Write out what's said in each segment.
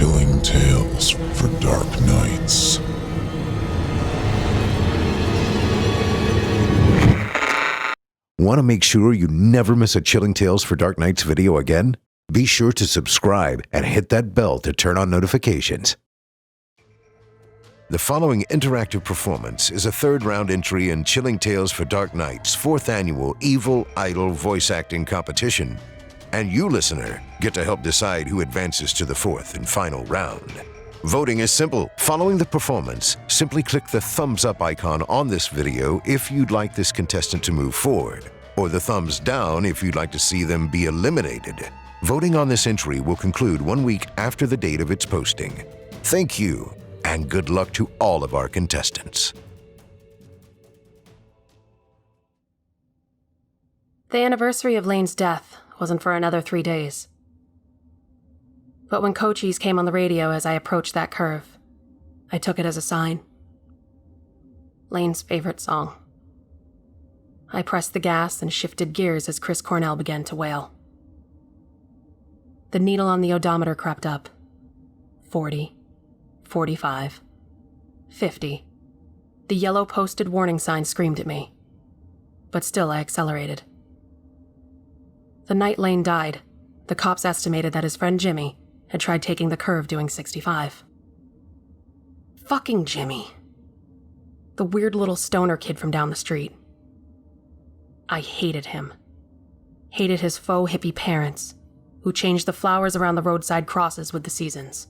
Chilling tales for dark nights. Want to make sure you never miss a Chilling Tales for Dark Nights video again? Be sure to subscribe and hit that bell to turn on notifications. The following interactive performance is a third-round entry in Chilling Tales for Dark Nights' 4th annual Evil Idol voice acting competition. And you, listener, get to help decide who advances to the 4th and final round. Voting is simple. Following the performance, simply click the thumbs up icon on this video if you'd like this contestant to move forward, or the thumbs down if you'd like to see them be eliminated. Voting on this entry will conclude 1 week after the date of its posting. Thank you, and good luck to all of our contestants. The anniversary of Lane's death wasn't for another 3 days. But when Cochise came on the radio as I approached that curve, I took it as a sign. Lane's favorite song. I pressed the gas and shifted gears as Chris Cornell began to wail. The needle on the odometer crept up. 40, 45, 50. The yellow posted warning sign screamed at me. But still I accelerated. The night Lane died, the cops estimated that his friend Jimmy had tried taking the curve doing 65. Fucking Jimmy. The weird little stoner kid from down the street. I hated him. Hated his faux hippie parents, who changed the flowers around the roadside crosses with the seasons.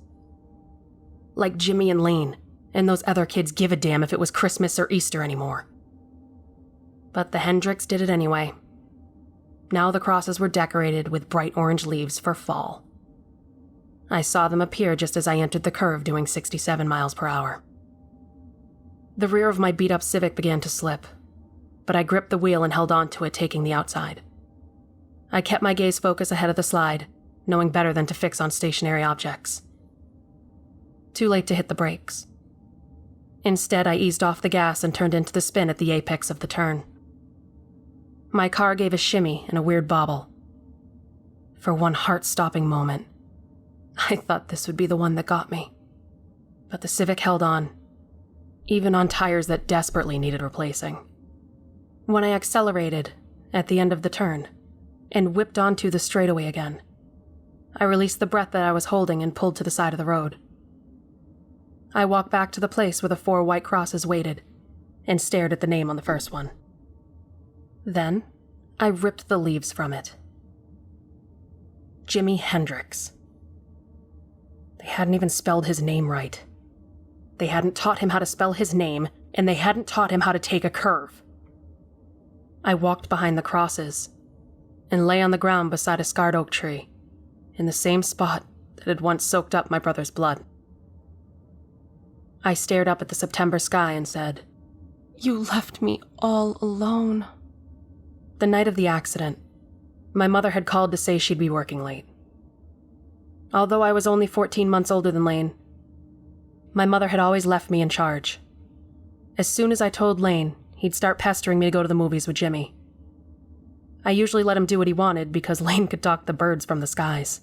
Like Jimmy and Lane, and those other kids give a damn if it was Christmas or Easter anymore. But the Hendricks did it anyway. Now the crosses were decorated with bright orange leaves for fall. I saw them appear just as I entered the curve doing 67 miles per hour. The rear of my beat-up Civic began to slip, but I gripped the wheel and held on to it, taking the outside. I kept my gaze focused ahead of the slide, knowing better than to fix on stationary objects. Too late to hit the brakes. Instead, I eased off the gas and turned into the spin at the apex of the turn. My car gave a shimmy and a weird bobble. For one heart-stopping moment, I thought this would be the one that got me. But the Civic held on, even on tires that desperately needed replacing. When I accelerated at the end of the turn and whipped onto the straightaway again, I released the breath that I was holding and pulled to the side of the road. I walked back to the place where the 4 white crosses waited and stared at the name on the first one. Then, I ripped the leaves from it. Jimi Hendrix. They hadn't even spelled his name right. They hadn't taught him how to spell his name, and they hadn't taught him how to take a curve. I walked behind the crosses and lay on the ground beside a scarred oak tree, in the same spot that had once soaked up my brother's blood. I stared up at the September sky and said, "You left me all alone." The night of the accident, my mother had called to say she'd be working late. Although I was only 14 months older than Lane, my mother had always left me in charge. As soon as I told Lane, he'd start pestering me to go to the movies with Jimmy. I usually let him do what he wanted because Lane could talk the birds from the skies.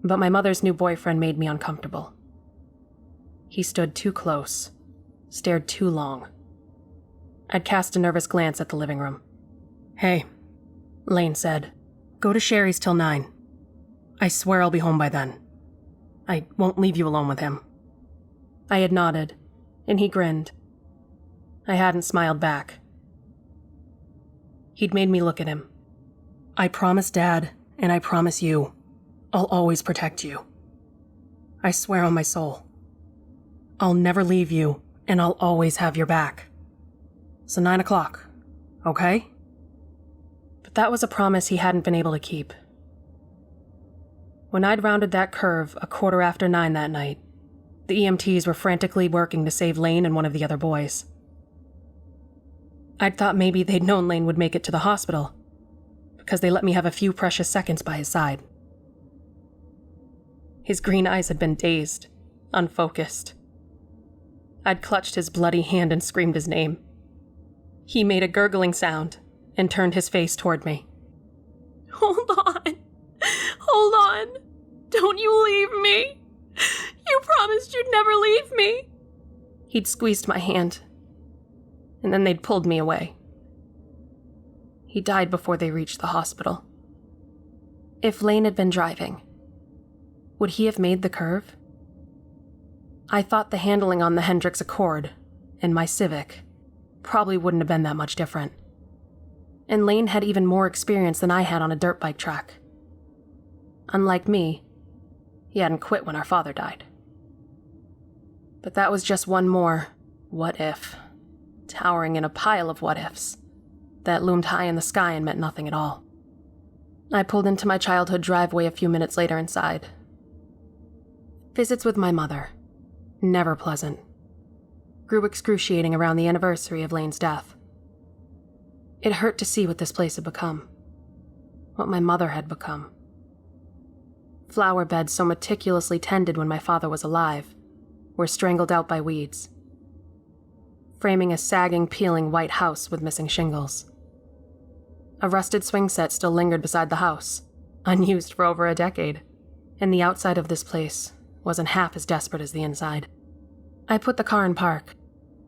But my mother's new boyfriend made me uncomfortable. He stood too close, stared too long. I'd cast a nervous glance at the living room. "Hey," Lane said, "go to Sherry's till 9. I swear I'll be home by then. I won't leave you alone with him." I had nodded, and he grinned. I hadn't smiled back. He'd made me look at him. "I promise Dad, and I promise you, I'll always protect you. I swear on my soul. I'll never leave you, and I'll always have your back. So 9 o'clock, okay?" But that was a promise he hadn't been able to keep. When I'd rounded that curve 9:15 that night, the EMTs were frantically working to save Lane and one of the other boys. I'd thought maybe they'd known Lane would make it to the hospital, because they let me have a few precious seconds by his side. His green eyes had been dazed, unfocused. I'd clutched his bloody hand and screamed his name. He made a gurgling sound and turned his face toward me. "Hold on. Hold on. Don't you leave me. You promised you'd never leave me. He'd squeezed my hand, and then they'd pulled me away. He died before they reached the hospital. If Lane had been driving, would he have made the curve? I thought the handling on the Hendrix Accord and my Civic probably wouldn't have been that much different. And Lane had even more experience than I had on a dirt bike track. Unlike me, he hadn't quit when our father died. But that was just one more what if, towering in a pile of what ifs that loomed high in the sky and meant nothing at all. I pulled into my childhood driveway a few minutes later inside. Visits with my mother, never pleasant, grew excruciating around the anniversary of Lane's death. It hurt to see what this place had become, what my mother had become. Flower beds so meticulously tended when my father was alive were strangled out by weeds, framing a sagging, peeling white house with missing shingles. A rusted swing set still lingered beside the house, unused for over a decade, and the outside of this place wasn't half as desperate as the inside. I put the car in park,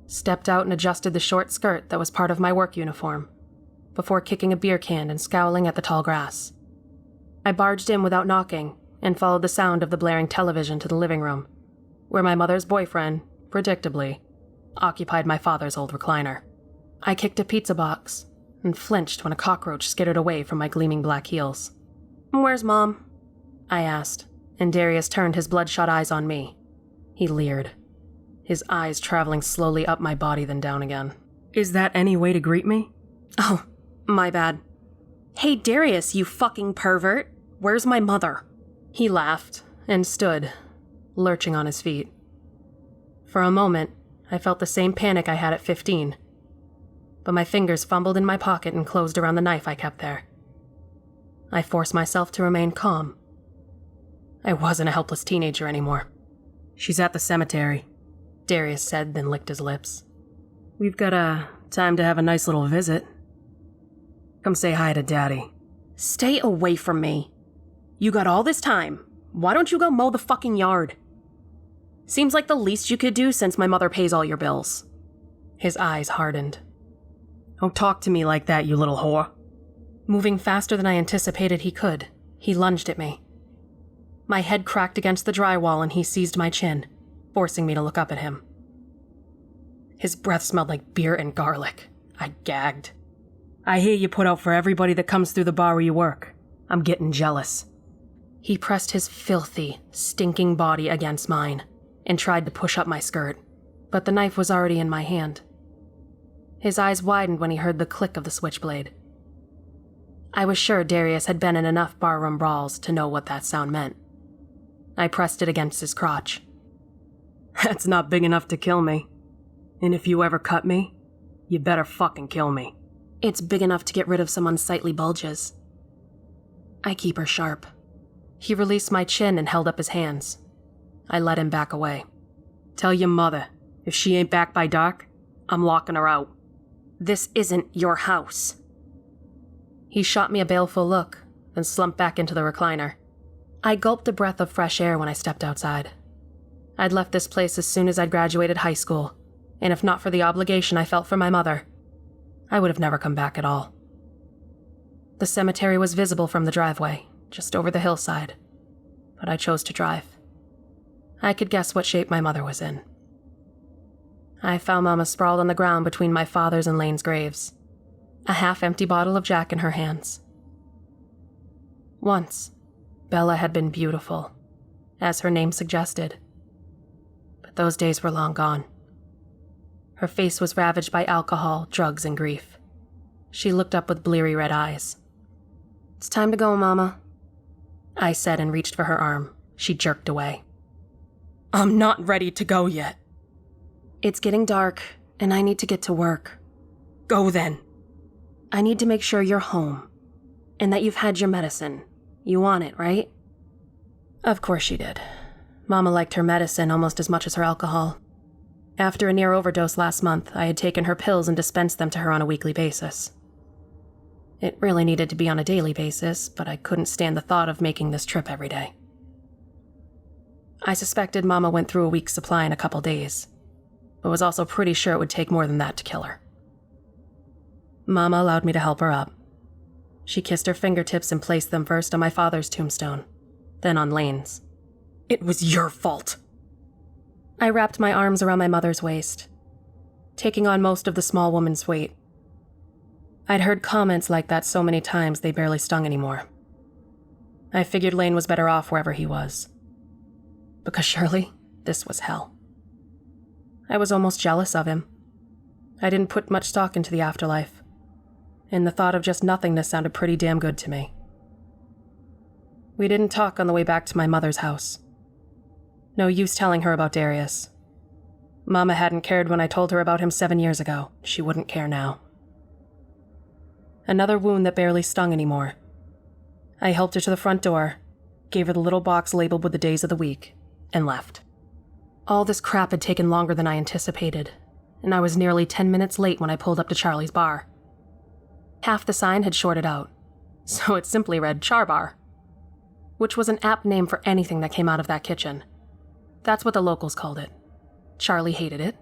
stepped out and adjusted the short skirt that was part of my work uniform, before kicking a beer can and scowling at the tall grass. I barged in without knocking and followed the sound of the blaring television to the living room, where my mother's boyfriend, predictably, occupied my father's old recliner. I kicked a pizza box and flinched when a cockroach skittered away from my gleaming black heels. "Where's Mom?" I asked, and Darius turned his bloodshot eyes on me. He leered, his eyes traveling slowly up my body then down again. "Is that any way to greet me?" "Oh, my bad." "Hey, Darius, you fucking pervert. Where's my mother?" He laughed and stood, lurching on his feet. For a moment, I felt the same panic I had at 15, but my fingers fumbled in my pocket and closed around the knife I kept there. I forced myself to remain calm. I wasn't a helpless teenager anymore. "She's at the cemetery," Darius said, then licked his lips. "We've got time to have a nice little visit. Come say hi to Daddy." "Stay away from me. You got all this time. Why don't you go mow the fucking yard? Seems like the least you could do since my mother pays all your bills." His eyes hardened. "Don't talk to me like that, you little whore." Moving faster than I anticipated he could, he lunged at me. My head cracked against the drywall and he seized my chin, forcing me to look up at him. His breath smelled like beer and garlic. I gagged. "I hear you put out for everybody that comes through the bar where you work. I'm getting jealous." He pressed his filthy, stinking body against mine and tried to push up my skirt, but the knife was already in my hand. His eyes widened when he heard the click of the switchblade. I was sure Darius had been in enough barroom brawls to know what that sound meant. I pressed it against his crotch. "That's not big enough to kill me. And if you ever cut me, you better fucking kill me." "It's big enough to get rid of some unsightly bulges. I keep her sharp." He released my chin and held up his hands. I let him back away. "Tell your mother, if she ain't back by dark, I'm locking her out." "This isn't your house." He shot me a baleful look, then slumped back into the recliner. I gulped a breath of fresh air when I stepped outside. I'd left this place as soon as I'd graduated high school, and if not for the obligation I felt for my mother, I would have never come back at all. The cemetery was visible from the driveway, just over the hillside, but I chose to drive. I could guess what shape my mother was in. I found Mama sprawled on the ground between my father's and Lane's graves, a half-empty bottle of Jack in her hands. Once, Bella had been beautiful, as her name suggested, but those days were long gone. Her face was ravaged by alcohol, drugs, and grief. She looked up with bleary red eyes. "It's time to go, Mama," I said and reached for her arm. She jerked away. "I'm not ready to go yet." "It's getting dark, and I need to get to work." "Go then." "I need to make sure you're home, and that you've had your medicine. You want it, right?" Of course she did. Mama liked her medicine almost as much as her alcohol. After a near overdose last month, I had taken her pills and dispensed them to her on a weekly basis. It really needed to be on a daily basis, but I couldn't stand the thought of making this trip every day. I suspected Mama went through a week's supply in a couple days, but was also pretty sure it would take more than that to kill her. Mama allowed me to help her up. She kissed her fingertips and placed them first on my father's tombstone, then on Lane's. "It was your fault." I wrapped my arms around my mother's waist, taking on most of the small woman's weight. I'd heard comments like that so many times they barely stung anymore. I figured Lane was better off wherever he was. Because surely, this was hell. I was almost jealous of him. I didn't put much stock into the afterlife, and the thought of just nothingness sounded pretty damn good to me. We didn't talk on the way back to my mother's house. No use telling her about Darius. Mama hadn't cared when I told her about him 7 years ago. She wouldn't care now. Another wound that barely stung anymore. I helped her to the front door, gave her the little box labeled with the days of the week, and left. All this crap had taken longer than I anticipated, and I was nearly 10 minutes late when I pulled up to Charlie's bar. Half the sign had shorted out, so it simply read Char Bar, which was an apt name for anything that came out of that kitchen. That's what the locals called it. Charlie hated it,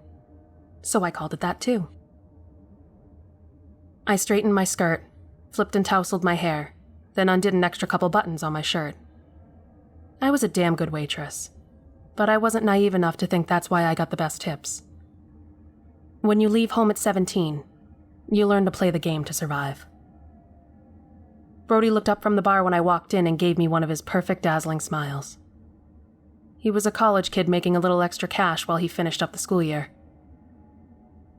so I called it that too. I straightened my skirt, flipped and tousled my hair, then undid an extra couple buttons on my shirt. I was a damn good waitress, but I wasn't naive enough to think that's why I got the best tips. When you leave home at 17, you learn to play the game to survive. Brody looked up from the bar when I walked in and gave me one of his perfect dazzling smiles. He was a college kid making a little extra cash while he finished up the school year.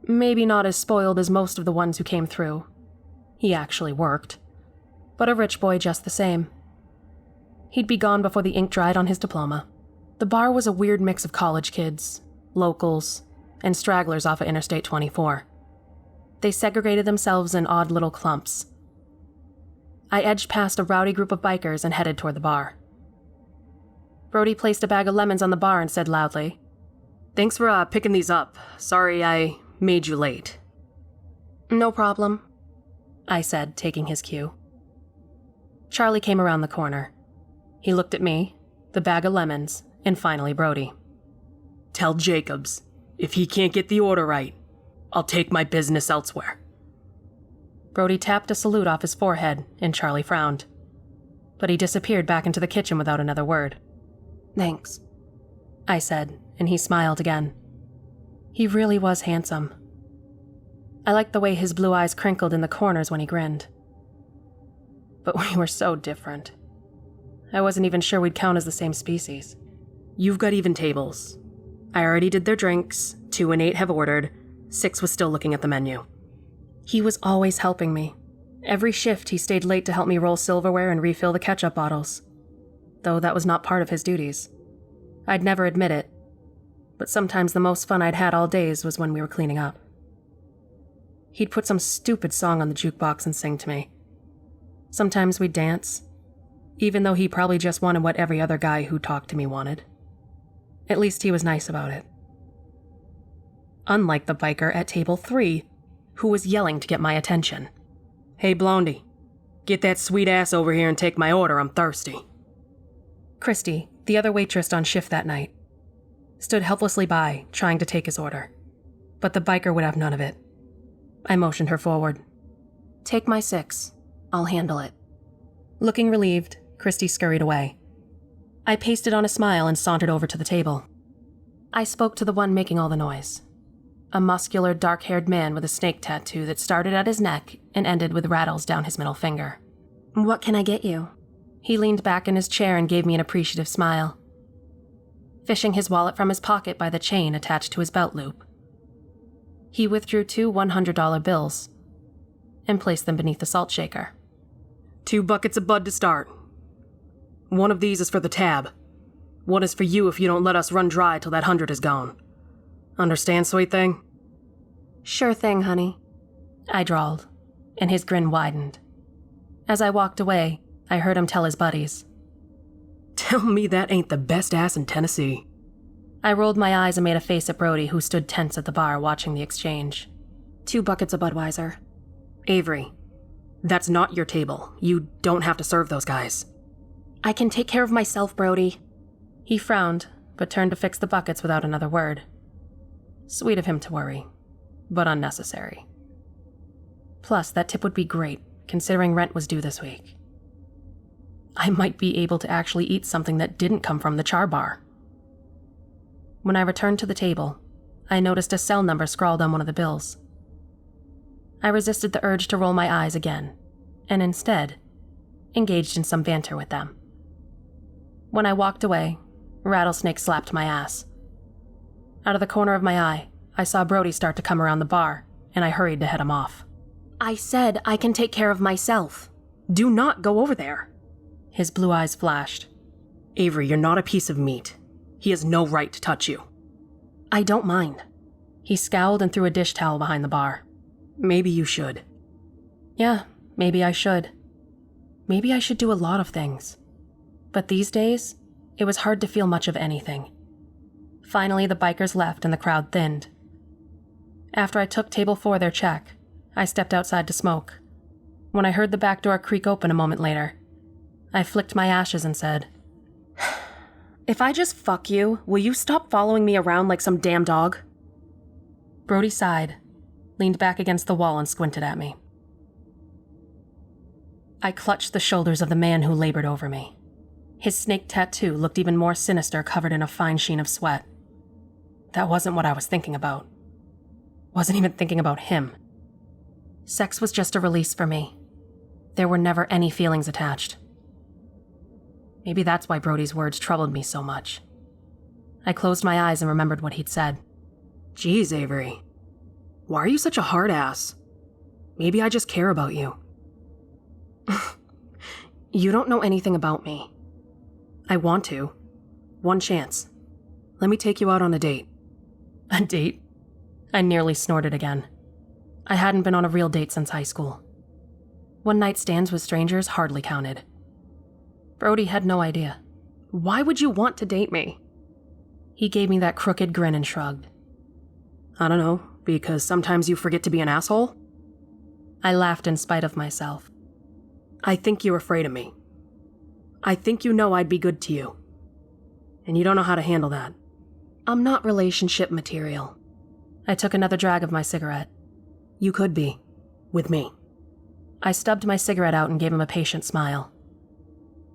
Maybe not as spoiled as most of the ones who came through. He actually worked, but a rich boy just the same. He'd be gone before the ink dried on his diploma. The bar was a weird mix of college kids, locals, and stragglers off of Interstate 24. They segregated themselves in odd little clumps. I edged past a rowdy group of bikers and headed toward the bar. Brody placed a bag of lemons on the bar and said loudly, "Thanks for picking these up. Sorry I made you late." "No problem," I said, taking his cue. Charlie came around the corner. He looked at me, the bag of lemons, and finally Brody. "Tell Jacobs, if he can't get the order right, I'll take my business elsewhere." Brody tapped a salute off his forehead, and Charlie frowned. But he disappeared back into the kitchen without another word. "Thanks," I said, and he smiled again. He really was handsome. I liked the way his blue eyes crinkled in the corners when he grinned. But we were so different. I wasn't even sure we'd count as the same species. "You've got even tables. I already did their drinks, 2 and 8 have ordered, 6 was still looking at the menu." He was always helping me. Every shift he stayed late to help me roll silverware and refill the ketchup bottles, though that was not part of his duties. I'd never admit it, but sometimes the most fun I'd had all days was when we were cleaning up. He'd put some stupid song on the jukebox and sing to me. Sometimes we'd dance, even though he probably just wanted what every other guy who talked to me wanted. At least he was nice about it. Unlike the biker at table 3, who was yelling to get my attention. "Hey, Blondie, get that sweet ass over here and take my order, I'm thirsty." Christy, the other waitress on shift that night, stood helplessly by, trying to take his order. But the biker would have none of it. I motioned her forward. "Take my 6. I'll handle it." Looking relieved, Christy scurried away. I pasted on a smile and sauntered over to the table. I spoke to the one making all the noise. A muscular, dark-haired man with a snake tattoo that started at his neck and ended with rattles down his middle finger. "What can I get you?" He leaned back in his chair and gave me an appreciative smile, fishing his wallet from his pocket by the chain attached to his belt loop. He withdrew 2 $100 bills and placed them beneath the salt shaker. "2 buckets of Bud to start. One of these is for the tab. One is for you if you don't let us run dry till that 100 is gone. Understand, sweet thing?" "Sure thing, honey," I drawled, and his grin widened. As I walked away, I heard him tell his buddies, "Tell me that ain't the best ass in Tennessee." I rolled my eyes and made a face at Brody, who stood tense at the bar watching the exchange. 2 buckets of Budweiser. "Avery, that's not your table. You don't have to serve those guys." "I can take care of myself, Brody." He frowned, but turned to fix the buckets without another word. Sweet of him to worry, but unnecessary. Plus, that tip would be great, considering rent was due this week. I might be able to actually eat something that didn't come from the char bar. When I returned to the table, I noticed a cell number scrawled on one of the bills. I resisted the urge to roll my eyes again, and instead, engaged in some banter with them. When I walked away, Rattlesnake slapped my ass. Out of the corner of my eye, I saw Brody start to come around the bar, and I hurried to head him off. I said I can take care of myself. Do not go over there. His blue eyes flashed. Avery, you're not a piece of meat. He has no right to touch you. I don't mind. He scowled and threw a dish towel behind the bar. Maybe you should. Yeah, maybe I should. Maybe I should do a lot of things. But these days, it was hard to feel much of anything. Finally, the bikers left and the crowd thinned. After I took table 4 their check, I stepped outside to smoke. When I heard the back door creak open a moment later, I flicked my ashes and said, If I just fuck you, will you stop following me around like some damn dog? Brody sighed, leaned back against the wall and squinted at me. I clutched the shoulders of the man who labored over me. His snake tattoo looked even more sinister, covered in a fine sheen of sweat. That wasn't what I was thinking about. Wasn't even thinking about him. Sex was just a release for me. There were never any feelings attached. Maybe that's why Brody's words troubled me so much. I closed my eyes and remembered what he'd said. Geez, Avery. Why are you such a hard ass? Maybe I just care about you. You don't know anything about me. I want to. One chance. Let me take you out on a date. A date? I nearly snorted again. I hadn't been on a real date since high school. One-night stands with strangers hardly counted. Brody had no idea. Why would you want to date me? He gave me that crooked grin and shrugged. I don't know, because sometimes you forget to be an asshole? I laughed in spite of myself. I think you're afraid of me. I think you know I'd be good to you. And you don't know how to handle that. I'm not relationship material. I took another drag of my cigarette. You could be. With me. I stubbed my cigarette out and gave him a patient smile.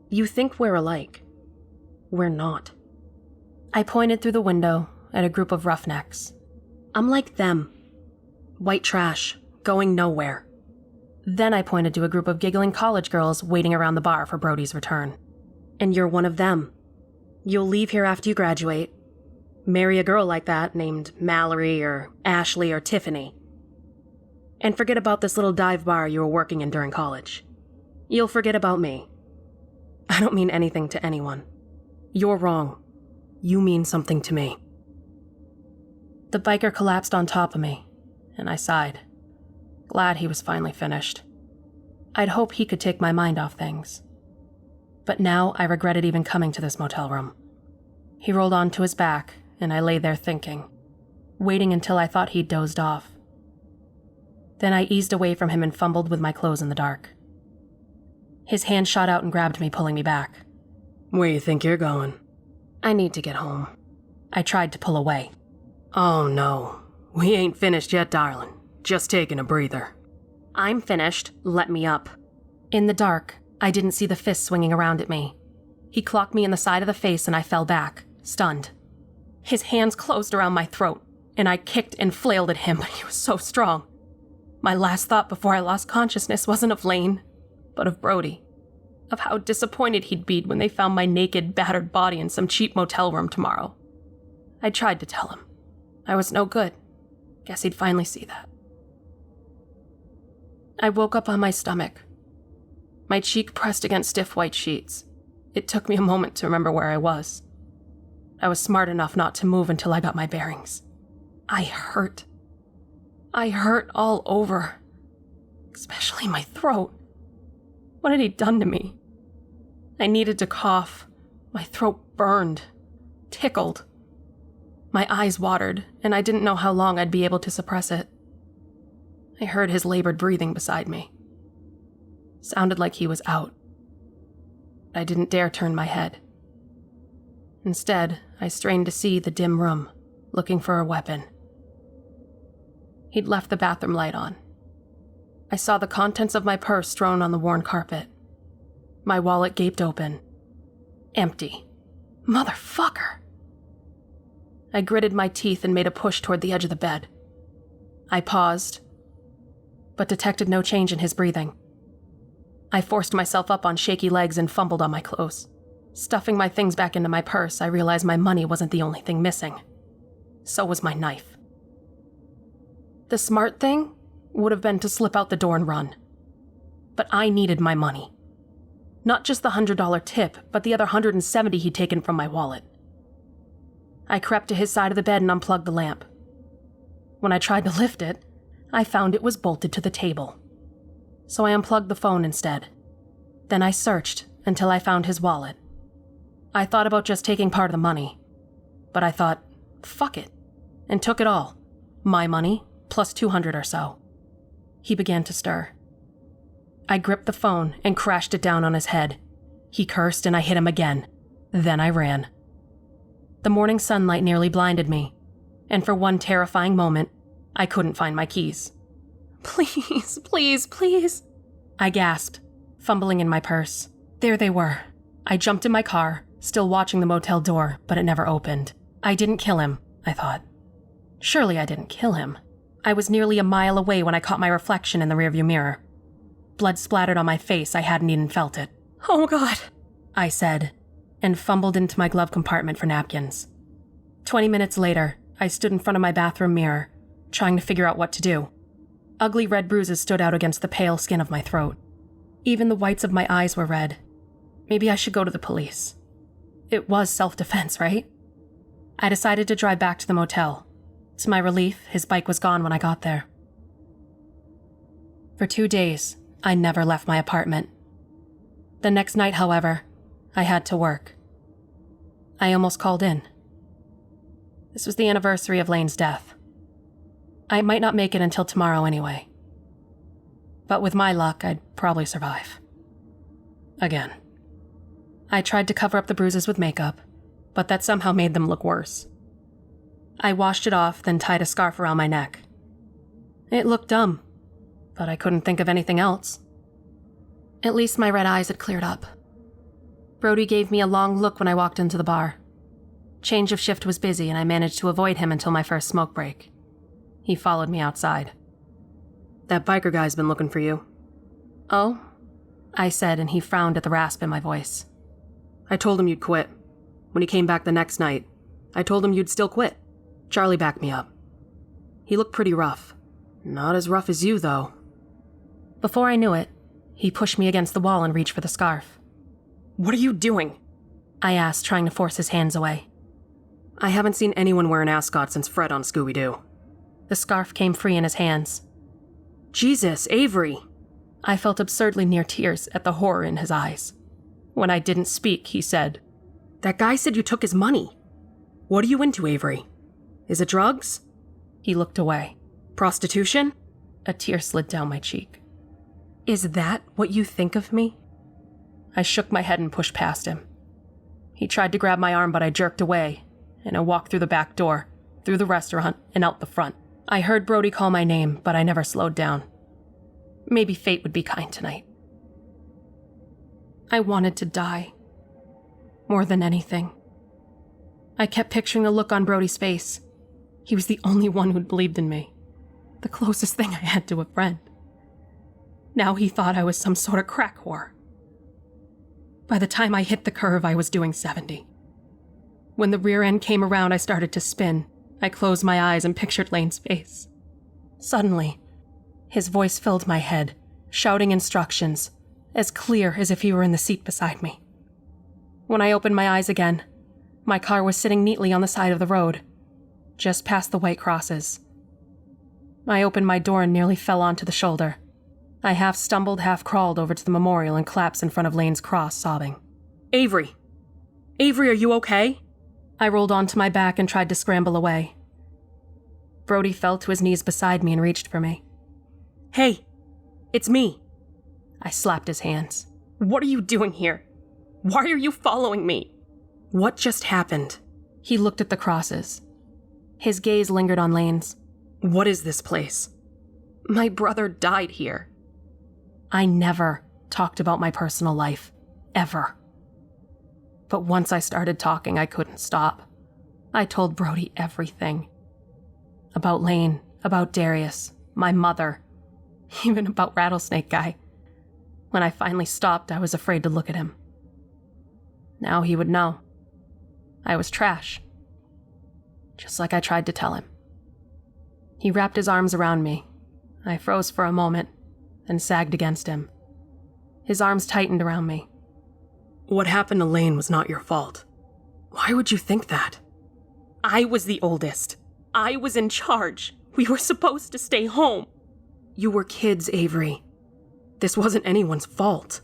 You think we're alike. We're not. I pointed through the window at a group of roughnecks. I'm like them. White trash, going nowhere. Then I pointed to a group of giggling college girls waiting around the bar for Brody's return. And you're one of them. You'll leave here after you graduate. Marry a girl like that named Mallory or Ashley or Tiffany. And forget about this little dive bar you were working in during college. You'll forget about me. I don't mean anything to anyone. You're wrong. You mean something to me. The biker collapsed on top of me, and I sighed. Glad he was finally finished. I'd hoped he could take my mind off things. But now I regretted even coming to this motel room. He rolled onto his back, and I lay there thinking, waiting until I thought he'd dozed off. Then I eased away from him and fumbled with my clothes in the dark. His hand shot out and grabbed me, pulling me back. Where you think you're going? I need to get home. I tried to pull away. Oh no, we ain't finished yet, darling. Just taking a breather. I'm finished. Let me up. In the dark, I didn't see the fist swinging around at me. He clocked me in the side of the face and I fell back, stunned. His hands closed around my throat, and I kicked and flailed at him, but he was so strong. My last thought before I lost consciousness wasn't of Lane, but of Brody. Of how disappointed he'd be when they found my naked, battered body in some cheap motel room tomorrow. I tried to tell him. I was no good. Guess he'd finally see that. I woke up on my stomach. My cheek pressed against stiff white sheets. It took me a moment to remember where I was. I was smart enough not to move until I got my bearings. I hurt. I hurt all over. Especially my throat. What had he done to me? I needed to cough. My throat burned. Tickled. My eyes watered, and I didn't know how long I'd be able to suppress it. I heard his labored breathing beside me. Sounded like he was out. I didn't dare turn my head. Instead, I strained to see the dim room, looking for a weapon. He'd left the bathroom light on. I saw the contents of my purse strewn on the worn carpet. My wallet gaped open. Empty. Motherfucker! I gritted my teeth and made a push toward the edge of the bed. I paused, but detected no change in his breathing. I forced myself up on shaky legs and fumbled on my clothes. Stuffing my things back into my purse, I realized my money wasn't the only thing missing. So was my knife. The smart thing would have been to slip out the door and run. But I needed my money. Not just the $100 tip, but the other $170 he'd taken from my wallet. I crept to his side of the bed and unplugged the lamp. When I tried to lift it, I found it was bolted to the table. So I unplugged the phone instead. Then I searched until I found his wallet. I thought about just taking part of the money, but I thought, fuck it, and took it all. My money, plus $200 or so. He began to stir. I gripped the phone and crashed it down on his head. He cursed and I hit him again. Then I ran. The morning sunlight nearly blinded me, and for one terrifying moment, I couldn't find my keys. Please, please, please, I gasped, fumbling in my purse. There they were. I jumped in my car, still watching the motel door, but it never opened. I didn't kill him, I thought. Surely I didn't kill him. I was nearly a mile away when I caught my reflection in the rearview mirror. Blood splattered on my face, I hadn't even felt it. Oh God, I said, and fumbled into my glove compartment for napkins. 20 minutes later, I stood in front of my bathroom mirror, trying to figure out what to do. Ugly red bruises stood out against the pale skin of my throat. Even the whites of my eyes were red. Maybe I should go to the police. It was self-defense, right? I decided to drive back to the motel. To my relief, his bike was gone when I got there. For 2 days, I never left my apartment. The next night, however, I had to work. I almost called in. This was the anniversary of Lane's death. I might not make it until tomorrow anyway. But with my luck, I'd probably survive. Again. I tried to cover up the bruises with makeup, but that somehow made them look worse. I washed it off, then tied a scarf around my neck. It looked dumb, but I couldn't think of anything else. At least my red eyes had cleared up. Brody gave me a long look when I walked into the bar. Change of shift was busy, and I managed to avoid him until my first smoke break. He followed me outside. That biker guy's been looking for you. Oh? I said, and he frowned at the rasp in my voice. I told him you'd quit. When he came back the next night, I told him you'd still quit. Charlie backed me up. He looked pretty rough. Not as rough as you, though. Before I knew it, he pushed me against the wall and reached for the scarf. What are you doing? I asked, trying to force his hands away. I haven't seen anyone wear an ascot since Fred on Scooby-Doo. The scarf came free in his hands. Jesus, Avery! I felt absurdly near tears at the horror in his eyes. When I didn't speak, he said, That guy said you took his money. What are you into, Avery? Is it drugs? He looked away. Prostitution? A tear slid down my cheek. Is that what you think of me? I shook my head and pushed past him. He tried to grab my arm, but I jerked away, and I walked through the back door, through the restaurant, and out the front. I heard Brody call my name, but I never slowed down. Maybe fate would be kind tonight. I wanted to die. More than anything. I kept picturing the look on Brody's face. He was the only one who'd believed in me. The closest thing I had to a friend. Now he thought I was some sort of crack whore. By the time I hit the curve, I was doing 70. When the rear end came around, I started to spin. I closed my eyes and pictured Lane's face. Suddenly, his voice filled my head, shouting instructions, as clear as if he were in the seat beside me. When I opened my eyes again, my car was sitting neatly on the side of the road, just past the white crosses. I opened my door and nearly fell onto the shoulder. I half stumbled, half crawled over to the memorial and collapsed in front of Lane's cross, sobbing. Avery! Avery, are you okay? I rolled onto my back and tried to scramble away. Brody fell to his knees beside me and reached for me. Hey, it's me. I slapped his hands. What are you doing here? Why are you following me? What just happened? He looked at the crosses. His gaze lingered on Lane's. What is this place? My brother died here. I never talked about my personal life. Ever. But once I started talking, I couldn't stop. I told Brody everything. About Lane, about Darius, my mother, even about Rattlesnake Guy. When I finally stopped, I was afraid to look at him. Now he would know. I was trash. Just like I tried to tell him. He wrapped his arms around me. I froze for a moment, then sagged against him. His arms tightened around me. What happened to Lane was not your fault. Why would you think that? I was the oldest. I was in charge. We were supposed to stay home. You were kids, Avery. This wasn't anyone's fault.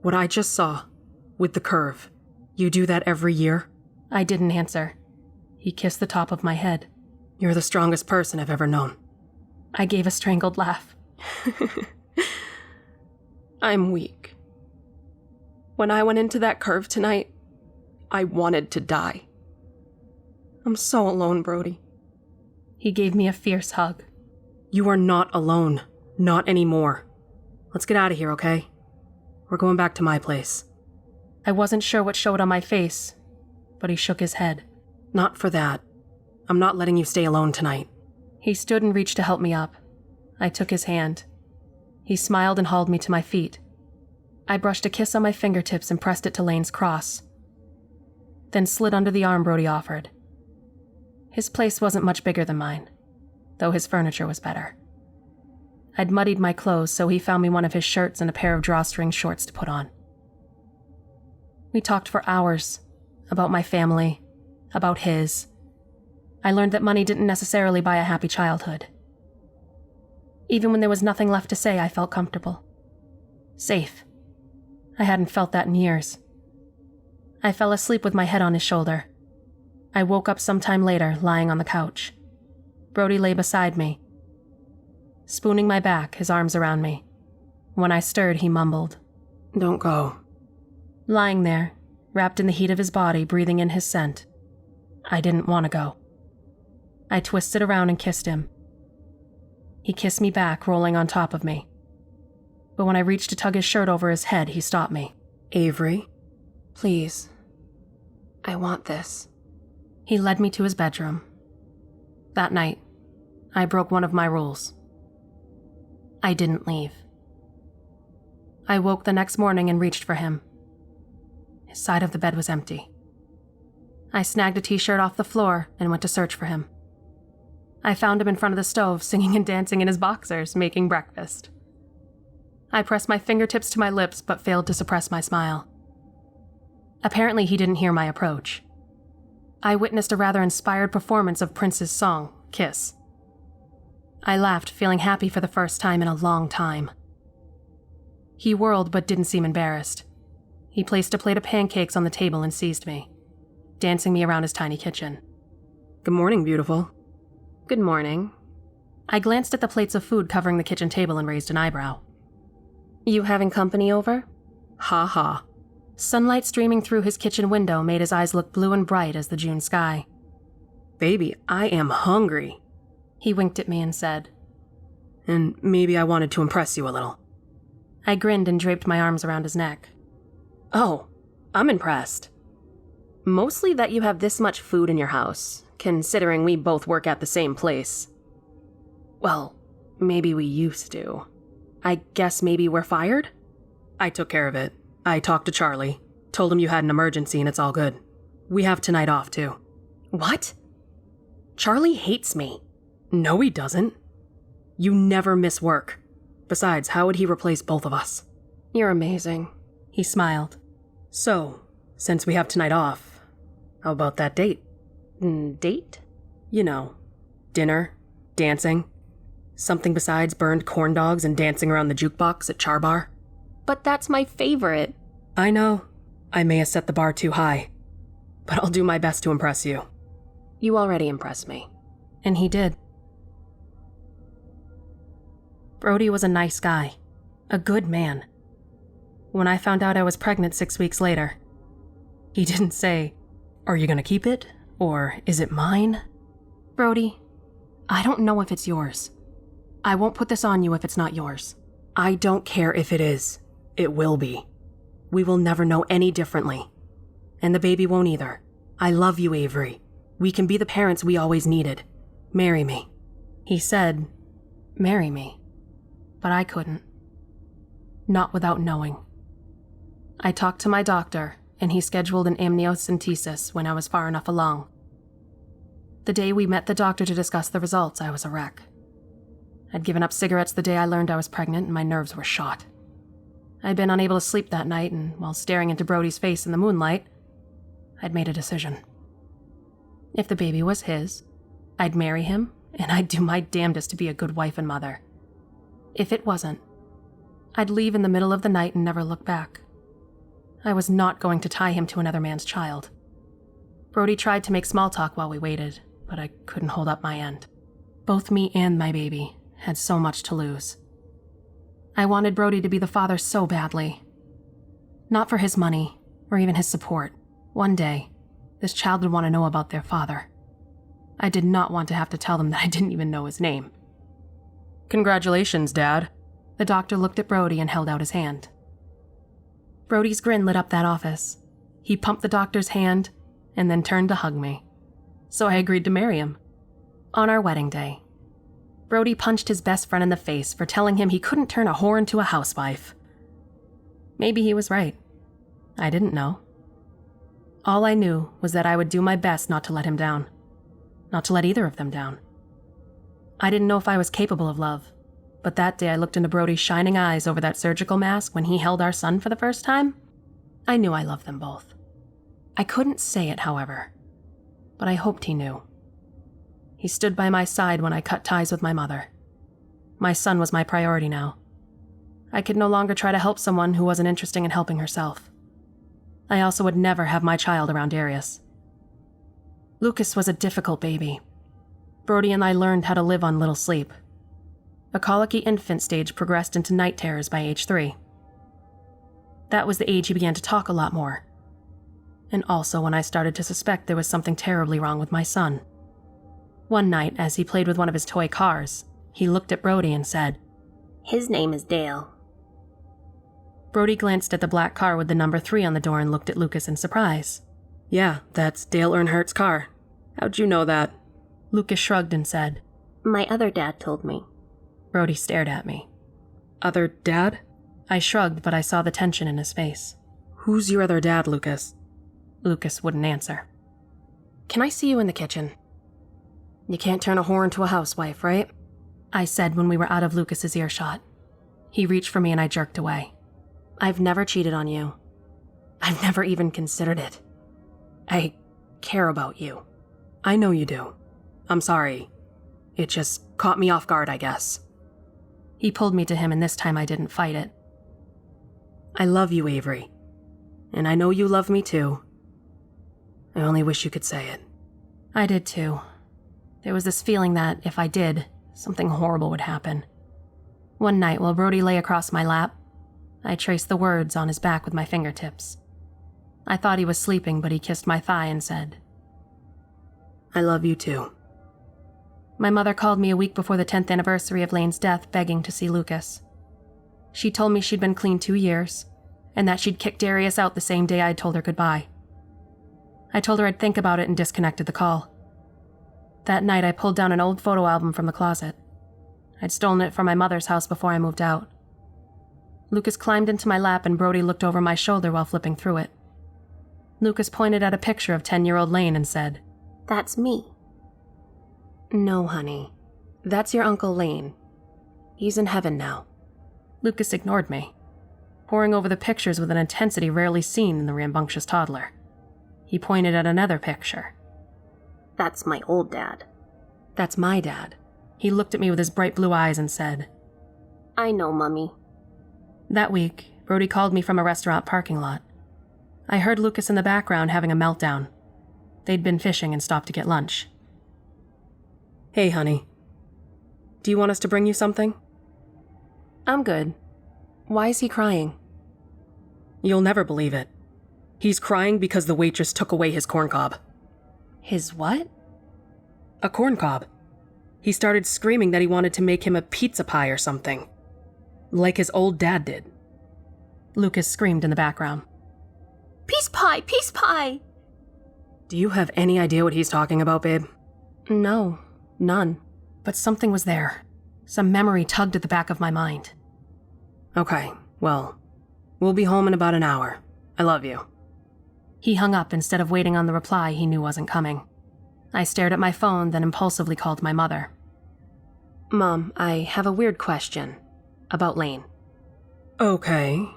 What I just saw, with the curve, you do that every year? I didn't answer. He kissed the top of my head. You're the strongest person I've ever known. I gave a strangled laugh. I'm weak. When I went into that curve tonight, I wanted to die. I'm so alone, Brody. He gave me a fierce hug. You are not alone. Not anymore. Let's get out of here, okay? We're going back to my place. I wasn't sure what showed on my face, but he shook his head. Not for that. I'm not letting you stay alone tonight. He stood and reached to help me up. I took his hand. He smiled and hauled me to my feet. I brushed a kiss on my fingertips and pressed it to Lane's cross, then slid under the arm Brody offered. His place wasn't much bigger than mine, though his furniture was better. I'd muddied my clothes, so he found me one of his shirts and a pair of drawstring shorts to put on. We talked for hours about my family, about his. I learned that money didn't necessarily buy a happy childhood. Even when there was nothing left to say, I felt comfortable. Safe. I hadn't felt that in years. I fell asleep with my head on his shoulder. I woke up sometime later, lying on the couch. Brody lay beside me, spooning my back, his arms around me. When I stirred, he mumbled, "Don't go." Lying there, wrapped in the heat of his body, breathing in his scent, I didn't want to go. I twisted around and kissed him. He kissed me back, rolling on top of me. But when I reached to tug his shirt over his head, he stopped me. "Avery, please. I want this." He led me to his bedroom. That night, I broke one of my rules. I didn't leave. I woke the next morning and reached for him. His side of the bed was empty. I snagged a t-shirt off the floor and went to search for him. I found him in front of the stove, singing and dancing in his boxers, making breakfast. I pressed my fingertips to my lips but failed to suppress my smile. Apparently, he didn't hear my approach. I witnessed a rather inspired performance of Prince's song, Kiss. I laughed, feeling happy for the first time in a long time. He whirled but didn't seem embarrassed. He placed a plate of pancakes on the table and seized me, dancing me around his tiny kitchen. "Good morning, beautiful." "Good morning." I glanced at the plates of food covering the kitchen table and raised an eyebrow. "You having company over?" Ha ha. Sunlight streaming through his kitchen window made his eyes look blue and bright as the June sky. "Baby, I am hungry." He winked at me and said, "And maybe I wanted to impress you a little." I grinned and draped my arms around his neck. "Oh, I'm impressed. Mostly that you have this much food in your house, considering we both work at the same place. Well, maybe we used to. I guess maybe we're fired?" "I took care of it. I talked to Charlie, told him you had an emergency and it's all good. We have tonight off, too." "What? Charlie hates me." "No, he doesn't. You never miss work. Besides, how would he replace both of us?" "You're amazing." He smiled. "So, since we have tonight off, how about that date?" "Date?" "You know, dinner, dancing. Something besides burned corn dogs and dancing around the jukebox at Char Bar." "But that's my favorite." "I know. I may have set the bar too high. But I'll do my best to impress you." "You already impressed me." And he did. Brody was a nice guy. A good man. When I found out I was pregnant 6 weeks later, he didn't say, Are you gonna keep it? Or is it mine? Brody, I don't know if it's yours. I won't put this on you if it's not yours. I don't care if it is. It will be. We will never know any differently. And the baby won't either. I love you, Avery. We can be the parents we always needed. Marry me. He said, marry me. But I couldn't. Not without knowing. I talked to my doctor, and he scheduled an amniocentesis when I was far enough along. The day we met the doctor to discuss the results, I was a wreck. I'd given up cigarettes the day I learned I was pregnant, and my nerves were shot. I'd been unable to sleep that night, and while staring into Brody's face in the moonlight, I'd made a decision. If the baby was his, I'd marry him, and I'd do my damnedest to be a good wife and mother. If it wasn't, I'd leave in the middle of the night and never look back. I was not going to tie him to another man's child. Brody tried to make small talk while we waited, but I couldn't hold up my end. Both me and my baby had so much to lose. I wanted Brody to be the father so badly. Not for his money, or even his support. One day, this child would want to know about their father. I did not want to have to tell them that I didn't even know his name. Congratulations, Dad. The doctor looked at Brody and held out his hand. Brody's grin lit up that office. He pumped the doctor's hand and then turned to hug me. So I agreed to marry him. On our wedding day, Brody punched his best friend in the face for telling him he couldn't turn a whore into a housewife. Maybe he was right. I didn't know. All I knew was that I would do my best not to let him down. Not to let either of them down. I didn't know if I was capable of love, but that day I looked into Brody's shining eyes over that surgical mask when he held our son for the first time. I knew I loved them both. I couldn't say it, however, but I hoped he knew. He stood by my side when I cut ties with my mother. My son was my priority now. I could no longer try to help someone who wasn't interested in helping herself. I also would never have my child around Darius. Lucas was a difficult baby. Brody and I learned how to live on little sleep. A colicky infant stage progressed into night terrors by age 3. That was the age he began to talk a lot more. And also when I started to suspect there was something terribly wrong with my son. One night, as he played with one of his toy cars, he looked at Brody and said, "His name is Dale." Brody glanced at the black car with the number 3 on the door and looked at Lucas in surprise. "Yeah, that's Dale Earnhardt's car. How'd you know that?" Lucas shrugged and said, "My other dad told me." Brody stared at me. "Other dad?" I shrugged, but I saw the tension in his face. "Who's your other dad, Lucas?" Lucas wouldn't answer. "Can I see you in the kitchen?" "You can't turn a whore into a housewife, right?" I said when we were out of Lucas's earshot. He reached for me and I jerked away. "I've never cheated on you. I've never even considered it. I care about you. I know you do. I'm sorry. It just caught me off guard, I guess." He pulled me to him and this time I didn't fight it. "I love you, Avery. And I know you love me too. I only wish you could say it." I did too. There was this feeling that, if I did, something horrible would happen. One night, while Brody lay across my lap, I traced the words on his back with my fingertips. I thought he was sleeping, but he kissed my thigh and said, "I love you too." My mother called me a week before the 10th anniversary of Lane's death, begging to see Lucas. She told me she'd been clean 2 years, and that she'd kicked Darius out the same day I'd told her goodbye. I told her I'd think about it and disconnected the call. That night, I pulled down an old photo album from the closet. I'd stolen it from my mother's house before I moved out. Lucas climbed into my lap and Brody looked over my shoulder while flipping through it. Lucas pointed at a picture of 10-year-old Lane and said, "That's me." "No, honey. That's your Uncle Lane. He's in heaven now." Lucas ignored me, poring over the pictures with an intensity rarely seen in the rambunctious toddler. He pointed at another picture. "That's my old dad." "That's my dad." He looked at me with his bright blue eyes and said, "I know, Mummy." That week, Brody called me from a restaurant parking lot. I heard Lucas in the background having a meltdown. They'd been fishing and stopped to get lunch. "Hey, honey. Do you want us to bring you something?" "I'm good. Why is he crying?" "You'll never believe it. He's crying because the waitress took away his corn cob. His what? A corn cob. He started screaming that he wanted to make him a pizza pie or something. Like his old dad did. Lucas screamed in the background. Peace pie! Peace pie! Do you have any idea what he's talking about, babe? No, none. But something was there. Some memory tugged at the back of my mind. Okay, well, we'll be home in about an hour. I love you. He hung up instead of waiting on the reply he knew wasn't coming. I stared at my phone, then impulsively called my mother. Mom, I have a weird question about Lane. Okay.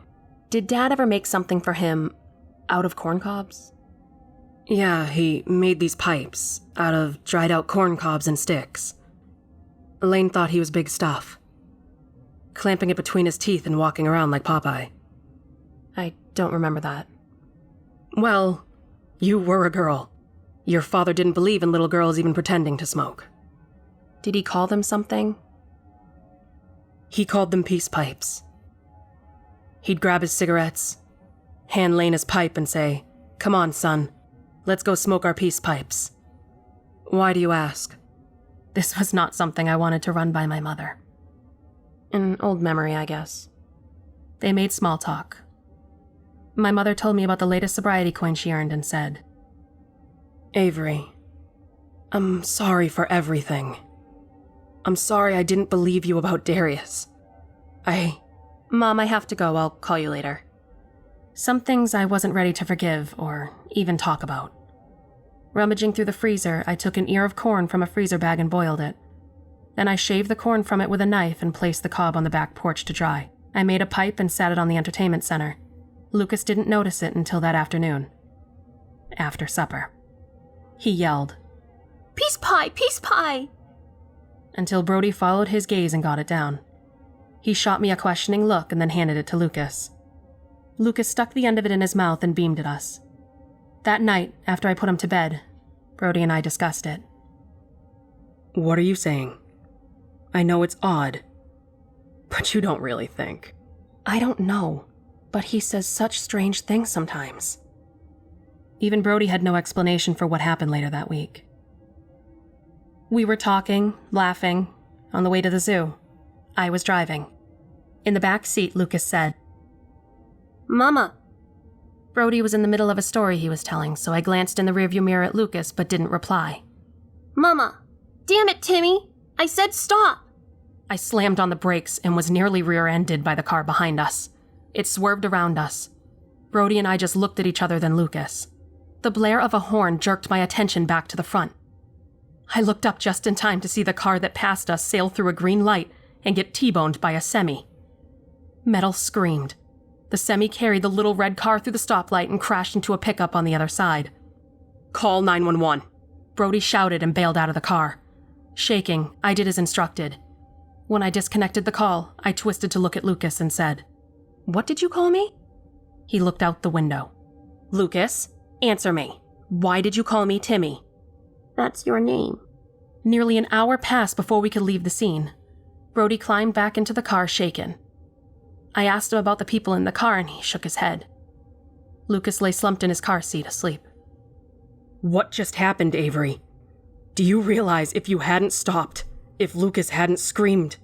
Did Dad ever make something for him out of corn cobs? Yeah, he made these pipes out of dried out corn cobs and sticks. Lane thought he was big stuff, clamping it between his teeth and walking around like Popeye. I don't remember that. Well, you were a girl. Your father didn't believe in little girls even pretending to smoke. Did he call them something? He called them peace pipes. He'd grab his cigarettes, hand Lane his pipe and say, "Come on, son, let's go smoke our peace pipes." Why do you ask? This was not something I wanted to run by my mother. An old memory, I guess. They made small talk. My mother told me about the latest sobriety coin she earned and said, "Avery, I'm sorry for everything. I'm sorry I didn't believe you about Darius. Mom, I have to go. I'll call you later." Some things I wasn't ready to forgive or even talk about. Rummaging through the freezer, I took an ear of corn from a freezer bag and boiled it. Then I shaved the corn from it with a knife and placed the cob on the back porch to dry. I made a pipe and sat it on the entertainment center. Lucas didn't notice it until that afternoon. After supper. He yelled, Peace pie! Peace pie! Until Brody followed his gaze and got it down. He shot me a questioning look and then handed it to Lucas. Lucas stuck the end of it in his mouth and beamed at us. That night, after I put him to bed, Brody and I discussed it. What are you saying? I know it's odd, but you don't really think. I don't know, but he says such strange things sometimes. Even Brody had no explanation for what happened later that week. We were talking, laughing, on the way to the zoo. I was driving. In the back seat, Lucas said, Mama! Brody was in the middle of a story he was telling, so I glanced in the rearview mirror at Lucas but didn't reply. Mama! Damn it, Timmy! I said stop! I slammed on the brakes and was nearly rear-ended by the car behind us. It swerved around us. Brody and I just looked at each other, then Lucas. The blare of a horn jerked my attention back to the front. I looked up just in time to see the car that passed us sail through a green light and get T-boned by a semi. Metal screamed. The semi carried the little red car through the stoplight and crashed into a pickup on the other side. Call 911. Brody shouted and bailed out of the car. Shaking, I did as instructed. When I disconnected the call, I twisted to look at Lucas and said, What did you call me? He looked out the window. Lucas, answer me. Why did you call me Timmy? That's your name. Nearly an hour passed before we could leave the scene. Brody climbed back into the car shaken. I asked him about the people in the car and he shook his head. Lucas lay slumped in his car seat asleep. What just happened, Avery? Do you realize if you hadn't stopped, if Lucas hadn't screamed,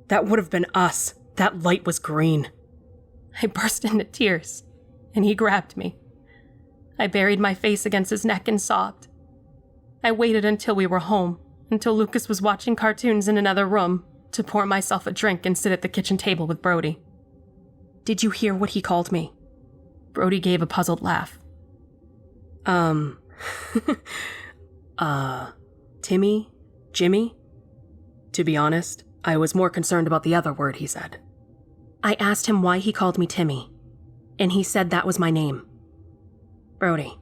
that would have been us. That light was green. I burst into tears, and he grabbed me. I buried my face against his neck and sobbed. I waited until we were home, until Lucas was watching cartoons in another room, to pour myself a drink and sit at the kitchen table with Brody. Did you hear what he called me? Brody gave a puzzled laugh. Timmy? Jimmy? To be honest, I was more concerned about the other word he said. I asked him why he called me Timmy, and he said that was my name. Brody,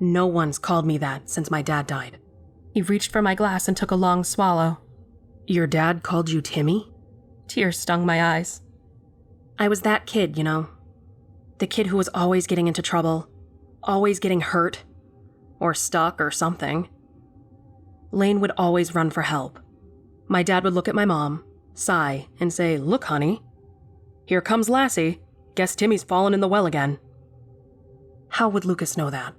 no one's called me that since my dad died. He reached for my glass and took a long swallow. Your dad called you Timmy? Tears stung my eyes. I was that kid, you know. The kid who was always getting into trouble, always getting hurt, or stuck or something. Lane would always run for help. My dad would look at my mom, sigh, and say, Look, honey, here comes Lassie. Guess Timmy's fallen in the well again. How would Lucas know that?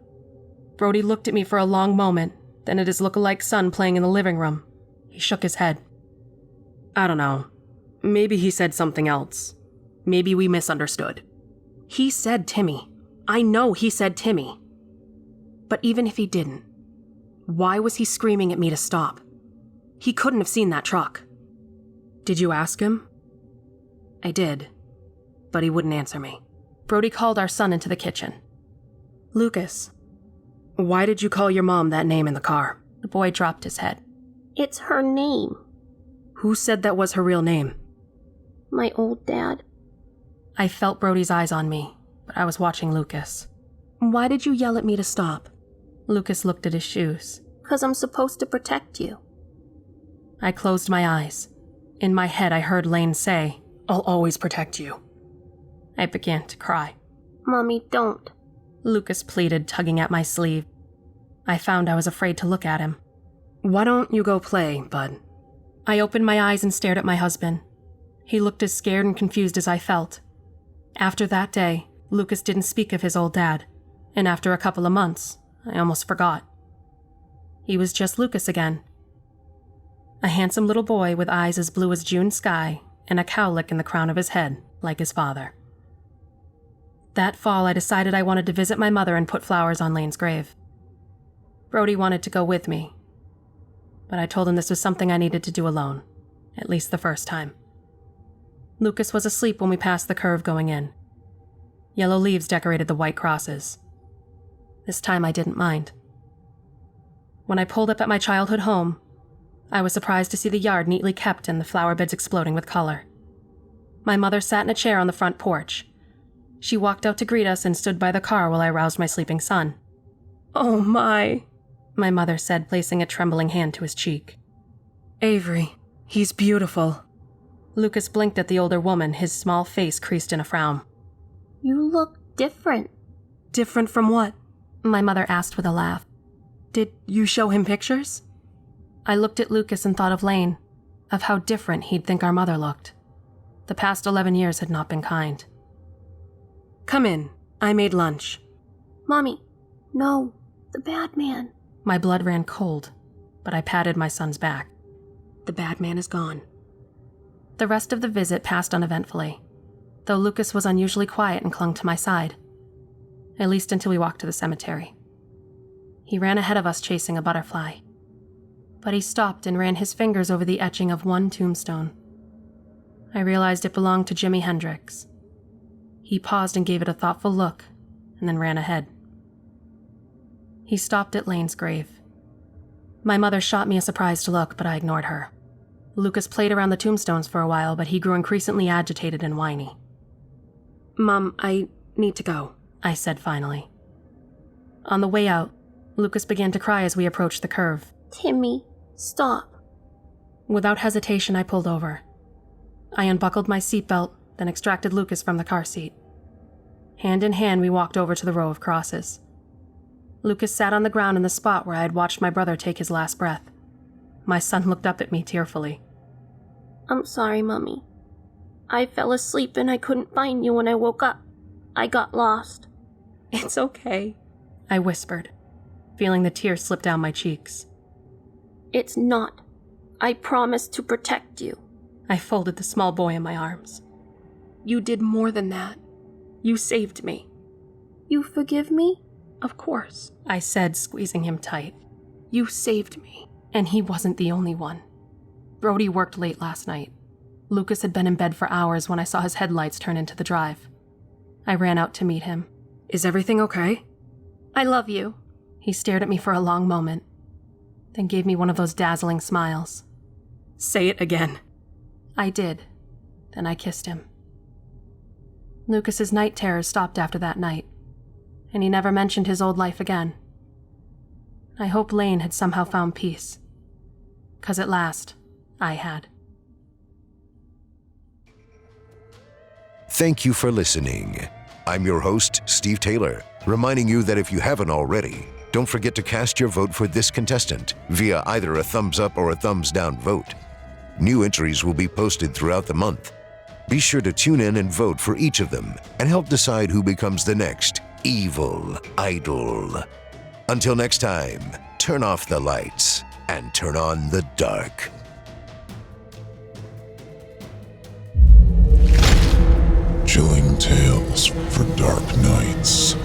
Brody looked at me for a long moment, then at his look-alike son playing in the living room. He shook his head. I don't know. Maybe he said something else. Maybe we misunderstood. He said Timmy. I know he said Timmy. But even if he didn't, why was he screaming at me to stop? He couldn't have seen that truck. Did you ask him? I did, but he wouldn't answer me. Brody called our son into the kitchen. Lucas, why did you call your mom that name in the car? The boy dropped his head. It's her name. Who said that was her real name? My old dad. I felt Brody's eyes on me, but I was watching Lucas. Why did you yell at me to stop? Lucas looked at his shoes. 'Cause I'm supposed to protect you. I closed my eyes. In my head, I heard Lane say, I'll always protect you. I began to cry. Mommy, don't. Lucas pleaded, tugging at my sleeve. I found I was afraid to look at him. Why don't you go play, bud? I opened my eyes and stared at my husband. He looked as scared and confused as I felt. After that day, Lucas didn't speak of his old dad, and after a couple of months, I almost forgot. He was just Lucas again. A handsome little boy with eyes as blue as June sky and a cowlick in the crown of his head, like his father. That fall, I decided I wanted to visit my mother and put flowers on Lane's grave. Brody wanted to go with me, but I told him this was something I needed to do alone, at least the first time. Lucas was asleep when we passed the curve going in. Yellow leaves decorated the white crosses. This time I didn't mind. When I pulled up at my childhood home, I was surprised to see the yard neatly kept and the flower beds exploding with color. My mother sat in a chair on the front porch. She walked out to greet us and stood by the car while I roused my sleeping son. Oh my mother said, placing a trembling hand to his cheek. Avery, he's beautiful. Lucas blinked at the older woman, his small face creased in a frown. You look different. Different from what? My mother asked with a laugh. Did you show him pictures? I looked at Lucas and thought of Lane, of how different he'd think our mother looked. The past 11 years had not been kind. Come in. I made lunch. Mommy, no, the bad man. My blood ran cold, but I patted my son's back. The bad man is gone. The rest of the visit passed uneventfully, though Lucas was unusually quiet and clung to my side, at least until we walked to the cemetery. He ran ahead of us chasing a butterfly, but he stopped and ran his fingers over the etching of one tombstone. I realized it belonged to Jimi Hendrix. He paused and gave it a thoughtful look, and then ran ahead. He stopped at Lane's grave. My mother shot me a surprised look, but I ignored her. Lucas played around the tombstones for a while, but he grew increasingly agitated and whiny. Mom, I need to go, I said finally. On the way out, Lucas began to cry as we approached the curve. Timmy, stop. Without hesitation, I pulled over. I unbuckled my seatbelt, then extracted Lucas from the car seat. Hand in hand, we walked over to the row of crosses. Lucas sat on the ground in the spot where I had watched my brother take his last breath. My son looked up at me tearfully. I'm sorry, Mommy. I fell asleep and I couldn't find you when I woke up. I got lost. It's okay, I whispered, feeling the tears slip down my cheeks. It's not. I promised to protect you. I folded the small boy in my arms. You did more than that. You saved me. You forgive me? Of course, I said, squeezing him tight. You saved me, and he wasn't the only one. Brody worked late last night. Lucas had been in bed for hours when I saw his headlights turn into the drive. I ran out to meet him. Is everything okay? I love you. He stared at me for a long moment, then gave me one of those dazzling smiles. Say it again. I did. Then I kissed him. Lucas's night terrors stopped after that night, and he never mentioned his old life again. I hope Lane had somehow found peace, 'cause at last, I had. Thank you for listening. I'm your host, Steve Taylor, reminding you that if you haven't already, don't forget to cast your vote for this contestant via either a thumbs up or a thumbs down vote. New entries will be posted throughout the month. Be sure to tune in and vote for each of them and help decide who becomes the next evil idol. Until next time, turn off the lights and turn on the dark. Chilling tales for dark nights.